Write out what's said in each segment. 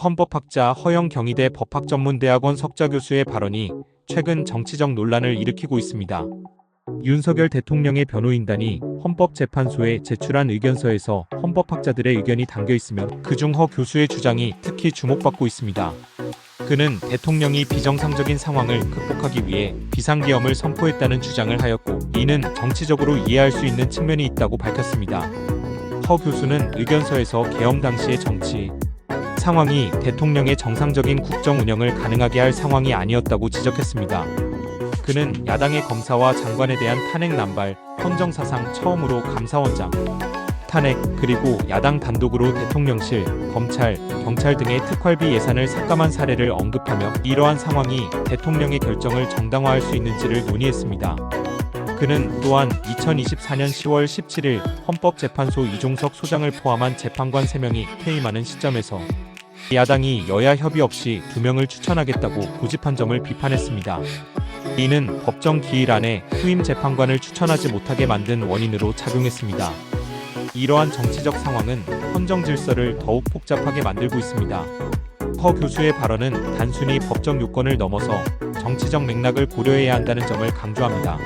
헌법학자 허영경희대 법학전문대학원 석좌 교수의 발언이 최근 정치적 논란을 일으키고 있습니다. 윤석열 대통령의 변호인단이 헌법재판소에 제출한 의견서에서 헌법학자들의 의견이 담겨 있으며 그중 허 교수의 주장이 특히 주목받고 있습니다. 그는 대통령이 비정상적인 상황을 극복하기 위해 비상계엄을 선포했다는 주장을 하였고, 이는 정치적으로 이해할 수 있는 측면이 있다고 밝혔습니다. 허 교수는 의견서에서 계엄 당시의 정치 상황이 대통령의 정상적인 국정 운영을 가능하게 할 상황이 아니었다고 지적했습니다. 그는 야당의 검사와 장관에 대한 탄핵 남발, 헌정사상 처음으로 감사원장 탄핵, 그리고 야당 단독으로 대통령실, 검찰, 경찰 등의 특활비 예산을 삭감한 사례를 언급하며 이러한 상황이 대통령의 결정을 정당화할 수 있는지를 논의했습니다. 그는 또한 2024년 10월 17일 헌법재판소 이종석 소장을 포함한 재판관 3명이 퇴임하는 시점에서 야당이 여야 협의 없이 2명을 추천하겠다고 고집한 점을 비판했습니다. 이는 법정 기일 안에 후임 재판관을 추천하지 못하게 만든 원인으로 작용했습니다. 이러한 정치적 상황은 헌정 질서를 더욱 복잡하게 만들고 있습니다. 허 교수의 발언은 단순히 법적 요건을 넘어서 정치적 맥락을 고려해야 한다는 점을 강조합니다.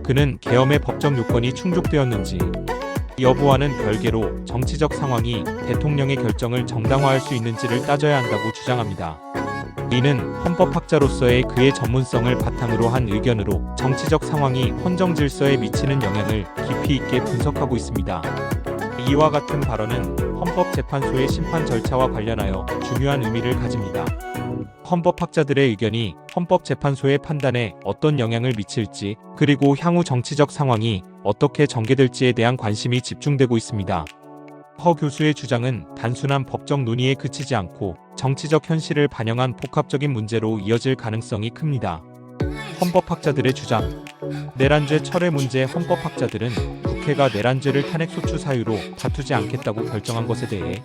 그는 계엄의 법적 요건이 충족되었는지 여부와는 별개로 정치적 상황이 대통령의 결정을 정당화할 수 있는지를 따져야 한다고 주장합니다. 이는 헌법학자로서의 그의 전문성을 바탕으로 한 의견으로 정치적 상황이 헌정 질서에 미치는 영향을 깊이 있게 분석하고 있습니다. 이와 같은 발언은 헌법재판소의 심판 절차와 관련하여 중요한 의미를 가집니다. 헌법학자들의 의견이 헌법재판소의 판단에 어떤 영향을 미칠지, 그리고 향후 정치적 상황이 어떻게 전개될지에 대한 관심이 집중되고 있습니다. 허 교수의 주장은 단순한 법적 논의에 그치지 않고 정치적 현실을 반영한 복합적인 문제로 이어질 가능성이 큽니다. 헌법학자들의 주장. 내란죄 철회 문제. 헌법학자들은 국회가 내란죄를 탄핵소추 사유로 다투지 않겠다고 결정한 것에 대해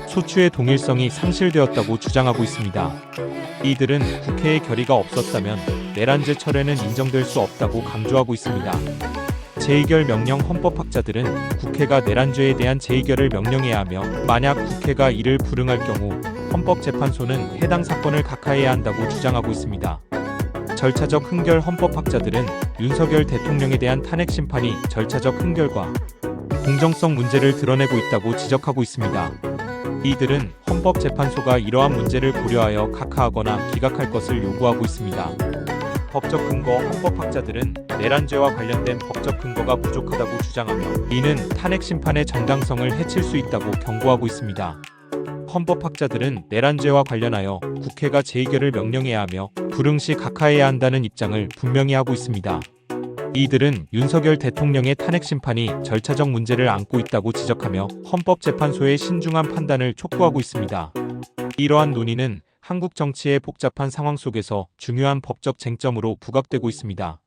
소추의 동일성이 상실되었다고 주장하고 있습니다. 이들은 국회의 결의가 없었다면 내란죄 철회는 인정될 수 없다고 강조하고 있습니다. 재의결 명령. 헌법학자들은 국회가 내란죄에 대한 재의결을 명령해야 하며, 만약 국회가 이를 불응할 경우 헌법재판소는 해당 사건을 각하해야 한다고 주장하고 있습니다. 절차적 흥결. 헌법학자들은 윤석열 대통령에 대한 탄핵 심판이 절차적 흥결과 공정성 문제를 드러내고 있다고 지적하고 있습니다. 이들은 헌법재판소가 이러한 문제를 고려하여 각하하거나 기각할 것을 요구하고 있습니다. 법적 근거. 헌법학자들은 내란죄와 관련된 법적 근거가 부족하다고 주장하며, 이는 탄핵 심판의 정당성을 해칠 수 있다고 경고하고 있습니다. 헌법학자들은 내란죄와 관련하여 국회가 재의결을 명령해야 하며 불응 시 각하해야 한다는 입장을 분명히 하고 있습니다. 이들은 윤석열 대통령의 탄핵 심판이 절차적 문제를 안고 있다고 지적하며 헌법재판소의 신중한 판단을 촉구하고 있습니다. 이러한 논의는 한국 정치의 복잡한 상황 속에서 중요한 법적 쟁점으로 부각되고 있습니다.